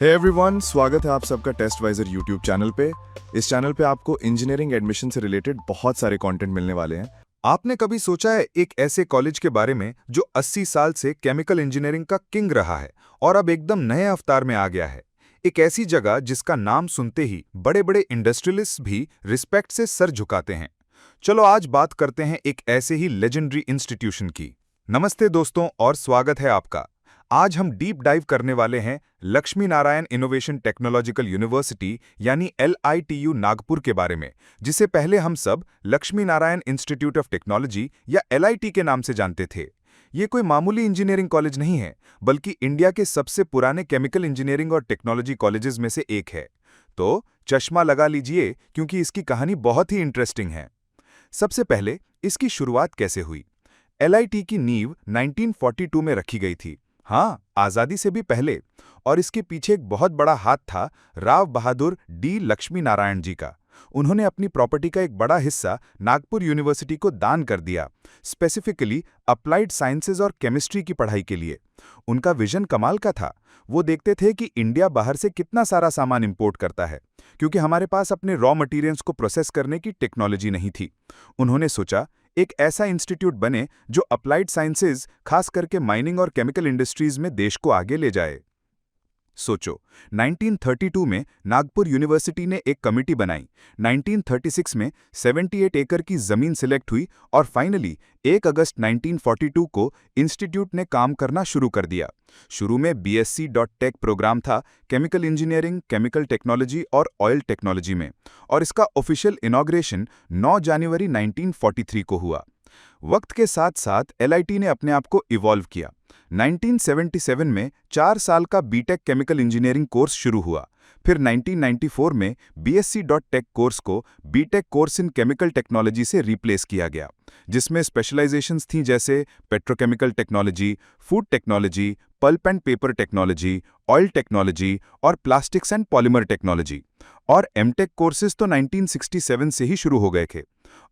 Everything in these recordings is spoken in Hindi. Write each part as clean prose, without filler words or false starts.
हे एवरीवन, स्वागत है आप सबका टेस्टवाइजर यूट्यूब चैनल पे। इस चैनल पे आपको इंजीनियरिंग एडमिशन से रिलेटेड बहुत सारे कंटेंट मिलने वाले हैं। आपने कभी सोचा है एक ऐसे कॉलेज के बारे में जो 80 साल से केमिकल इंजीनियरिंग का किंग रहा है और अब एकदम नए अवतार में आ गया है? एक ऐसी जगह जिसका नाम सुनते ही बड़े बड़े इंडस्ट्रियलिस्ट भी रिस्पेक्ट से सर झुकाते हैं। चलो आज बात करते हैं एक ऐसे ही लेजेंडरी इंस्टीट्यूशन की। नमस्ते दोस्तों और स्वागत है आपका। आज हम डीप डाइव करने वाले हैं Lakshmi Narayan innovation technological university यानी LITU नागपुर के बारे में, जिसे पहले हम सब Lakshmi Narayan institute of technology या LIT के नाम से जानते थे। ये कोई मामूली इंजीनियरिंग कॉलेज नहीं है, बल्कि इंडिया के सबसे पुराने केमिकल इंजीनियरिंग और टेक्नोलॉजी कॉलेजेस में से एक है। तो चश्मा लगा लीजिए, क्योंकि इसकी कहानी बहुत ही इंटरेस्टिंग है। सबसे पहले इसकी शुरुआत कैसे हुई? LIT की नींव 1942 में रखी गई थी। हाँ, आज़ादी से भी पहले। और इसके पीछे एक बहुत बड़ा हाथ था राव बहादुर डी लक्ष्मी नारायण जी का। उन्होंने अपनी प्रॉपर्टी का एक बड़ा हिस्सा नागपुर यूनिवर्सिटी को दान कर दिया, स्पेसिफिकली अप्लाइड साइंसेज और केमिस्ट्री की पढ़ाई के लिए। उनका विजन कमाल का था। वो देखते थे कि इंडिया बाहर से कितना सारा सामान इंपोर्ट करता है, क्योंकि हमारे पास अपने रॉ मटेरियल्स को प्रोसेस करने की टेक्नोलॉजी नहीं थी। उन्होंने सोचा एक ऐसा इंस्टीट्यूट बने जो अप्लाइड साइंसेज, खास करके माइनिंग और केमिकल इंडस्ट्रीज में देश को आगे ले जाए। सोचो, 1932 में नागपुर यूनिवर्सिटी ने एक कमिटी बनाई। 1936 में 78 एकड़ की जमीन सिलेक्ट हुई और फाइनली 1 अगस्त 1942 को इंस्टीट्यूट ने काम करना शुरू कर दिया। शुरू में BSc.Tech प्रोग्राम था, केमिकल इंजीनियरिंग, केमिकल टेक्नोलॉजी और ऑयल टेक्नोलॉजी में, और इसका ऑफिशियल इनॉग्रेशन 9 जनवरी 1943 को हुआ। वक्त के साथ साथ LIT ने अपने आप को इवॉल्व किया। 1977 में 4 साल का बीटेक केमिकल इंजीनियरिंग कोर्स शुरू हुआ। फिर 1994 में BSc.Tech कोर्स को BTech course in chemical technology से रिप्लेस किया गया, जिसमें स्पेशलाइजेशंस थीं जैसे petrochemical technology, food technology, pulp and paper technology, oil technology और प्लास्टिक्स एंड पॉलीमर टेक्नोलॉजी। और एमटेक कोर्सेज तो 1967 से ही शुरू हो गए थे।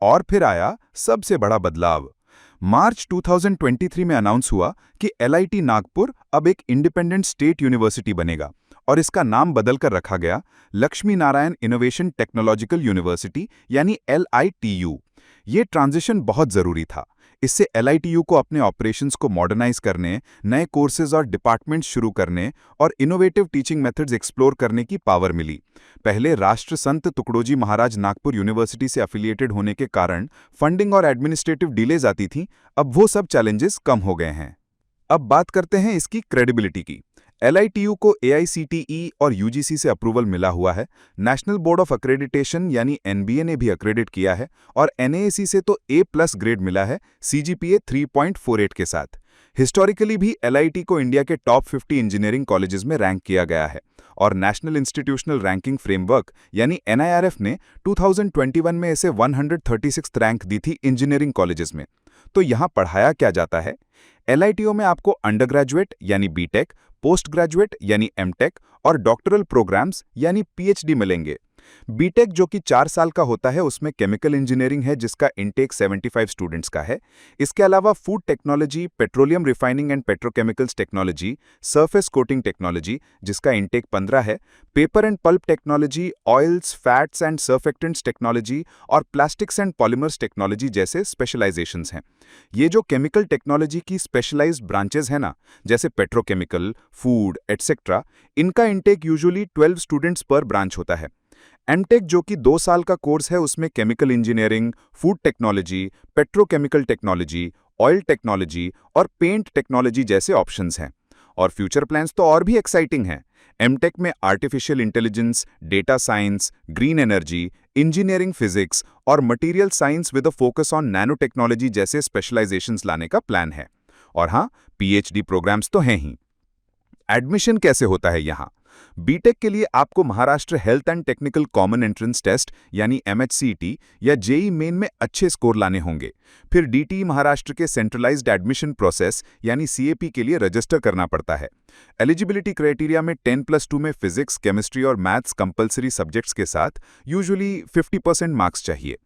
और फिर आया सबसे बड़ा बदलाव। मार्च 2023 में अनाउंस हुआ कि LIT नागपुर अब एक इंडिपेंडेंट स्टेट यूनिवर्सिटी बनेगा, और इसका नाम बदलकर रखा गया Lakshmi Narayan innovation technological university यानी LITU। ये ट्रांजिशन बहुत ज़रूरी था। इससे LITU को अपने ऑपरेशंस को मॉडर्नाइज करने, नए कोर्सेज और डिपार्टमेंट्स शुरू करने और इनोवेटिव टीचिंग मेथड्स एक्सप्लोर करने की पावर मिली। पहले राष्ट्र संत तुकडोजी महाराज नागपुर यूनिवर्सिटी से एफिलिएटेड होने के कारण फंडिंग और एडमिनिस्ट्रेटिव डिलेज आती थी। अब वो सब चैलेंजेस कम हो गए हैं। अब बात करते हैं इसकी क्रेडिबिलिटी की। LITU को AICTE और UGC से अप्रूवल मिला हुआ है। नेशनल बोर्ड ऑफ एक्रेडिटेशन यानी NBA ने भी एक्रेडिट किया है, और NAAC से तो A+ ग्रेड मिला है CGPA 3.48 के साथ। हिस्टोरिकली भी LIT को इंडिया के टॉप 50 इंजीनियरिंग कॉलेजेस में रैंक किया गया है, और नेशनल इंस्टीट्यूशनल रैंकिंग फ्रेमवर्क यानी NIRF ने 2021 में इसे 136th रैंक दी थी इंजीनियरिंग कॉलेजेस में। तो यहाँ पढ़ाया क्या जाता है? LITU में आपको अंडर ग्रेजुएट यानी BTech, पोस्ट ग्रेजुएट यानी MTech और डॉक्टरल प्रोग्राम्स यानी PhD मिलेंगे। बीटेक जो कि 4 साल का होता है, उसमें केमिकल इंजीनियरिंग है जिसका इनटेक 75 स्टूडेंट्स का है। इसके अलावा food technology, petroleum refining and petrochemicals technology, surface coating technology जिसका इनटेक 15 है, paper and pulp technology, oils, fats and surfactants technology और प्लास्टिक्स एंड पॉलीमर्स टेक्नोलॉजी जैसे स्पेशलाइजेशंस हैं। ये जो केमिकल टेक्नोलॉजी की स्पेशलाइज्ड ब्रांचेस हैं ना, जैसे पेट्रोकेमिकल, फूड एटसेट्रा, इनका इनटेक यूजुअली 12 स्टूडेंट्स पर ब्रांच होता है। MTech जो कि 2 साल का कोर्स है, उसमें chemical engineering, food technology, petrochemical technology, oil technology और पेंट टेक्नोलॉजी जैसे ऑप्शंस हैं। और फ्यूचर प्लान्स तो और भी एक्साइटिंग हैं। MTech में artificial intelligence, data science, green energy, engineering physics और material science with a focus on nano technology जैसे स्पेशलाइजेशंस लाने का प्लान है। और हाँ, PhD प्रोग्राम्स तो हैं ही। एडमिशन कैसे होता है यहाँ? बीटेक के लिए आपको Maharashtra health and technical common entrance test यानी MHCET या JEE मेन में अच्छे स्कोर लाने होंगे। फिर DTE महाराष्ट्र के सेंट्रलाइज्ड एडमिशन प्रोसेस यानी CAP के लिए रजिस्टर करना पड़ता है। एलिजिबिलिटी क्राइटेरिया में 10+2 में फिजिक्स, केमिस्ट्री और मैथ्स कंपलसरी सब्जेक्ट्स के साथ यूजुअली 50% मार्क्स चाहिए।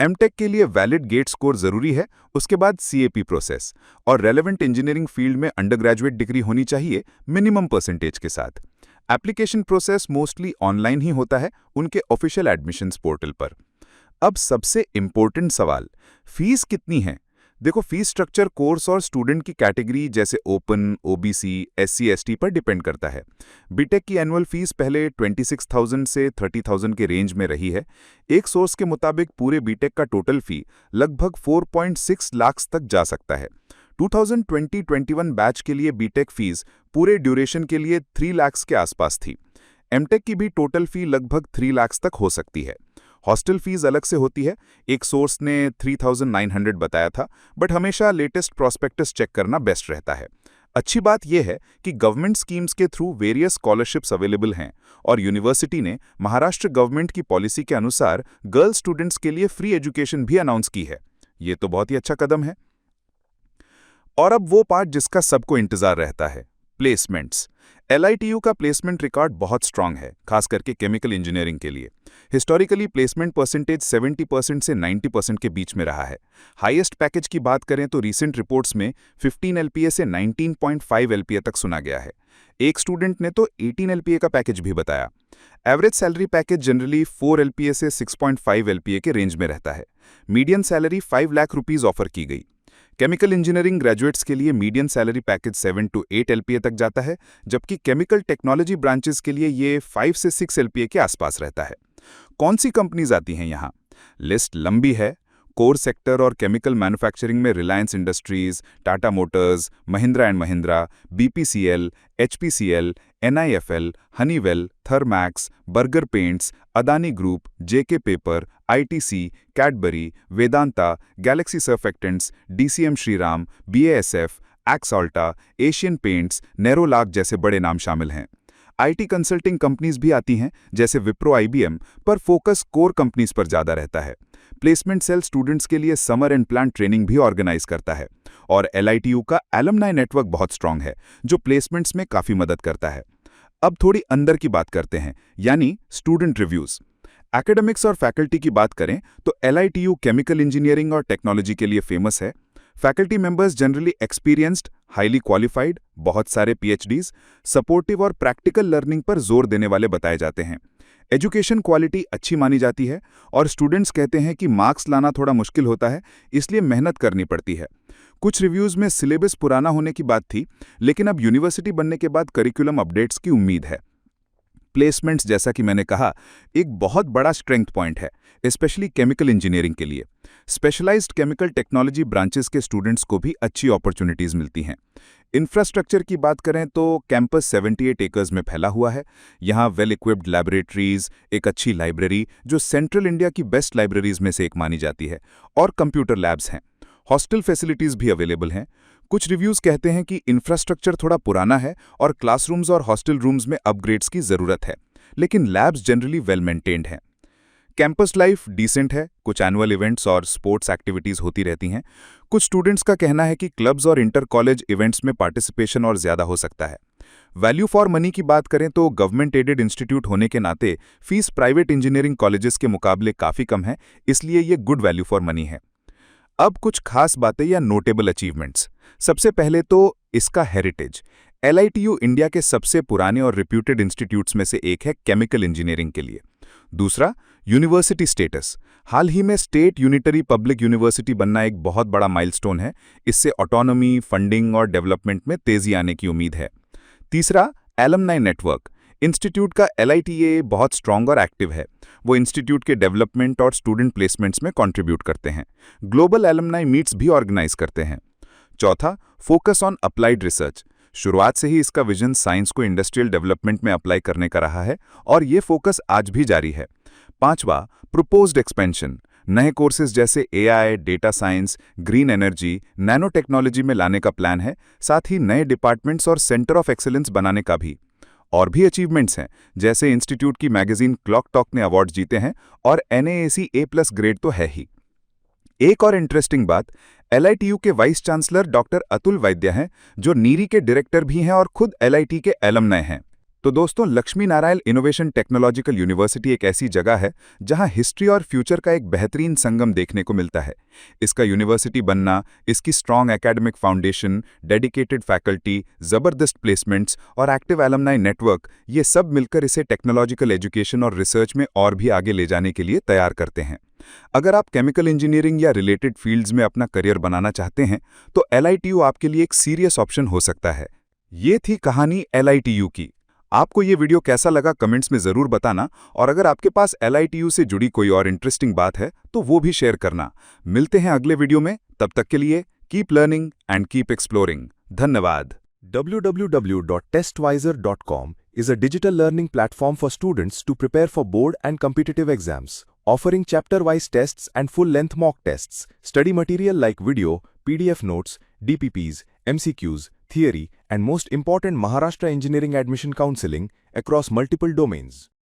MTech के लिए वैलिड गेट स्कोर जरूरी है, उसके बाद CAP प्रोसेस, और रेलेवेंट इंजीनियरिंग फील्ड में अंडर ग्रेजुएट डिग्री होनी चाहिए मिनिमम परसेंटेज के साथ। एप्लीकेशन प्रोसेस मोस्टली ऑनलाइन ही होता है उनके ऑफिशियल एडमिशन्स पोर्टल पर। अब सबसे इम्पोर्टेंट सवाल, फीस कितनी है? देखो, फीस स्ट्रक्चर कोर्स और स्टूडेंट की कैटेगरी जैसे ओपन, ओबीसी, एससी, एसटी पर डिपेंड करता है। बीटेक की एनुअल फीस पहले 26,000 से 30,000 के रेंज में रही है। एक सोर्स के मुताबिक पूरे बीटेक का टोटल फी लगभग 4.6 लाख तक जा सकता है। 2020-21 बैच के लिए बीटेक फीस पूरे ड्यूरेशन के लिए 3 लाख के आसपास थी। एमटेक की भी टोटल फी लगभग 3 लाख तक हो सकती है। हॉस्टल फीस अलग से होती है, एक सोर्स ने 3,900 बताया था, बट हमेशा लेटेस्ट प्रॉस्पेक्टस चेक करना बेस्ट रहता है। अच्छी बात यह है कि गवर्नमेंट स्कीम्स के थ्रू वेरियस स्कॉलरशिप्स अवेलेबल हैं और यूनिवर्सिटी ने महाराष्ट्र गवर्नमेंट की पॉलिसी के अनुसार गर्ल स्टूडेंट्स के लिए फ्री एजुकेशन भी अनाउंस की है। ये तो बहुत ही अच्छा कदम है। और अब वो पार्ट जिसका सबको इंतजार रहता है, प्लेसमेंट्स। LITU का प्लेसमेंट रिकॉर्ड बहुत स्ट्रांग है, खास करके केमिकल इंजीनियरिंग के लिए। हिस्टोरिकली प्लेसमेंट परसेंटेज 70% से 90% के बीच में रहा है। हाईएस्ट पैकेज की बात करें तो रीसेंट रिपोर्ट्स में 15 LPA से 19.5 LPA तक सुना गया है। एक स्टूडेंट ने तो 18 LPA का पैकेज भी बताया। Average salary package generally 4 LPA से 6.5 LPA के रेंज में रहता है। Median salary 5 lakh rupees offer की गई। केमिकल इंजीनियरिंग ग्रेजुएट्स के लिए median salary package 7 to 8 LPA तक जाता है, जबकि केमिकल टेक्नोलॉजी ब्रांचेस के लिए ये 5 से 6 LPA के आसपास रहता है। कौन सी कंपनीज आती हैं यहाँ? लिस्ट लंबी है। कोर सेक्टर और केमिकल मैन्युफैक्चरिंग में Reliance Industries, Tata Motors, Mahindra and Mahindra, BPCL, HPCL, NIFL, Honeywell, Thermax, Berger Paints, Adani group, JK paper, ITC, Cadbury, Vedanta, Galaxy Surfactants, DCM Shriram, BASF, Axalta, Asian Paints, Nerolac जैसे बड़े नाम शामिल हैं। IT कंसल्टिंग कंपनीज भी आती हैं जैसे विप्रो, IBM, पर फोकस कोर कंपनीज पर ज़्यादा रहता है। प्लेसमेंट सेल स्टूडेंट्स के लिए समर एंड प्लान ट्रेनिंग भी ऑर्गेनाइज करता है। और LITU का एलुमनाई नेटवर्क बहुत स्ट्रांग है, जो प्लेसमेंट्स में काफ़ी मदद करता है। अब थोड़ी अंदर की बात करते हैं, यानी स्टूडेंट रिव्यूज़। एकेडमिक्स और फैकल्टी की बात करें तो LITU केमिकल इंजीनियरिंग और टेक्नोलॉजी के लिए फेमस है। Faculty members generally experienced, highly qualified, बहुत सारे PhDs, सपोर्टिव और प्रैक्टिकल लर्निंग पर जोर देने वाले बताए जाते हैं। एजुकेशन क्वालिटी अच्छी मानी जाती है और स्टूडेंट्स कहते हैं कि मार्क्स लाना थोड़ा मुश्किल होता है, इसलिए मेहनत करनी पड़ती है। कुछ रिव्यूज़ में सिलेबस पुराना होने की बात थी, लेकिन अब यूनिवर्सिटी बनने के बाद करिकुलम अपडेट्स की उम्मीद है। प्लेसमेंट्स, जैसा कि मैंने कहा, एक बहुत बड़ा स्ट्रेंथ पॉइंट है, स्पेशली केमिकल इंजीनियरिंग के लिए। स्पेशलाइज्ड केमिकल टेक्नोलॉजी ब्रांचेस के स्टूडेंट्स को भी अच्छी अपॉर्चुनिटीज़ मिलती हैं। इंफ्रास्ट्रक्चर की बात करें तो कैंपस 78 एकर्स में फैला हुआ है। यहाँ वेल इक्विप्ड लैबोरेटरीज, एक अच्छी लाइब्रेरी जो सेंट्रल इंडिया की बेस्ट लाइब्रेरीज में से एक मानी जाती है, और कंप्यूटर लैब्स हैं। हॉस्टल फैसिलिटीज़ भी अवेलेबल हैं। कुछ रिव्यूज़ कहते हैं कि इंफ्रास्ट्रक्चर थोड़ा पुराना है और क्लासरूम्स और हॉस्टल रूम्स में अपग्रेड्स की ज़रूरत है, लेकिन लैब्स जनरली वेल मेंटेन्ड हैं। कैंपस लाइफ डिसेंट है, कुछ एनुअल इवेंट्स और स्पोर्ट्स एक्टिविटीज़ होती रहती हैं। कुछ स्टूडेंट्स का कहना है कि क्लब्स और इंटर कॉलेज इवेंट्स में पार्टिसिपेशन और ज़्यादा हो सकता है। वैल्यू फॉर मनी की बात करें तो गवर्नमेंट एडेड इंस्टीट्यूट होने के नाते फीस प्राइवेट इंजीनियरिंग कॉलेजेस के मुकाबले काफ़ी कम है, इसलिए ये गुड वैल्यू फॉर मनी है। अब कुछ खास बातें या नोटेबल अचीवमेंट्स। सबसे पहले तो इसका हेरिटेज। LITU इंडिया के सबसे पुराने और रिप्यूटेड इंस्टीट्यूट्स में से एक है केमिकल इंजीनियरिंग के लिए। दूसरा, यूनिवर्सिटी स्टेटस। हाल ही में स्टेट यूनिटरी पब्लिक यूनिवर्सिटी बनना एक बहुत बड़ा माइलस्टोन है। इससे ऑटोनॉमी, फंडिंग और डेवलपमेंट में तेजी आने की उम्मीद है। तीसरा, एलुमनाई नेटवर्क। इंस्टीट्यूट का LITA बहुत स्ट्रांग और एक्टिव है। वो इंस्टीट्यूट के डेवलपमेंट और स्टूडेंट प्लेसमेंट्स में कंट्रीब्यूट करते हैं। ग्लोबल एलुमनाई मीट्स भी ऑर्गेनाइज करते हैं। चौथा, फोकस ऑन अप्लाइड रिसर्च। शुरुआत से ही इसका विजन साइंस को इंडस्ट्रियल डेवलपमेंट में अप्लाई करने का रहा है और ये फोकस आज भी जारी है। पांचवा, प्रोपोज्ड एक्सपेंशन। नए कोर्सेज जैसे AI, data science, green energy, nano technology में लाने का प्लान है, साथ ही नए डिपार्टमेंट्स और सेंटर ऑफ एक्सीलेंस बनाने का भी। और भी अचीवमेंट्स हैं, जैसे इंस्टीट्यूट की मैगजीन क्लॉक टॉक ने अवार्ड जीते हैं और NAAC A+ ग्रेड तो है ही। एक और इंटरेस्टिंग बात, LITU के वाइस चांसलर डॉक्टर अतुल वैद्य हैं, जो नीरी के डायरेक्टर भी हैं और खुद LIT के एलुमनाई हैं। तो दोस्तों, Lakshmi Narayan innovation technological university एक ऐसी जगह है जहां हिस्ट्री और फ्यूचर का एक बेहतरीन संगम देखने को मिलता है। इसका यूनिवर्सिटी बनना, इसकी strong academic foundation, dedicated faculty, जबरदस्त प्लेसमेंट्स और एक्टिव एलुमनाई नेटवर्क, ये सब मिलकर इसे टेक्नोलॉजिकल एजुकेशन और रिसर्च में और भी आगे ले जाने के लिए तैयार करते हैं। अगर आप केमिकल इंजीनियरिंग या रिलेटेड फील्ड्स में अपना करियर बनाना चाहते हैं, तो LITU आपके लिए एक सीरियस ऑप्शन हो सकता है। ये थी कहानी LITU की। आपको ये वीडियो कैसा लगा कमेंट्स में ज़रूर बताना, और अगर आपके पास LITU से जुड़ी कोई और इंटरेस्टिंग बात है तो वो भी शेयर करना। मिलते हैं अगले वीडियो में, तब तक के लिए keep learning and keep exploring. धन्यवाद। www.testvisor.com is a digital learning platform for students to prepare for board and competitive exams, offering chapter-wise tests and full-length mock tests, study material like video, PDF notes, DPPs, MCQs, theory, and most important Maharashtra Engineering Admission Counseling across multiple domains.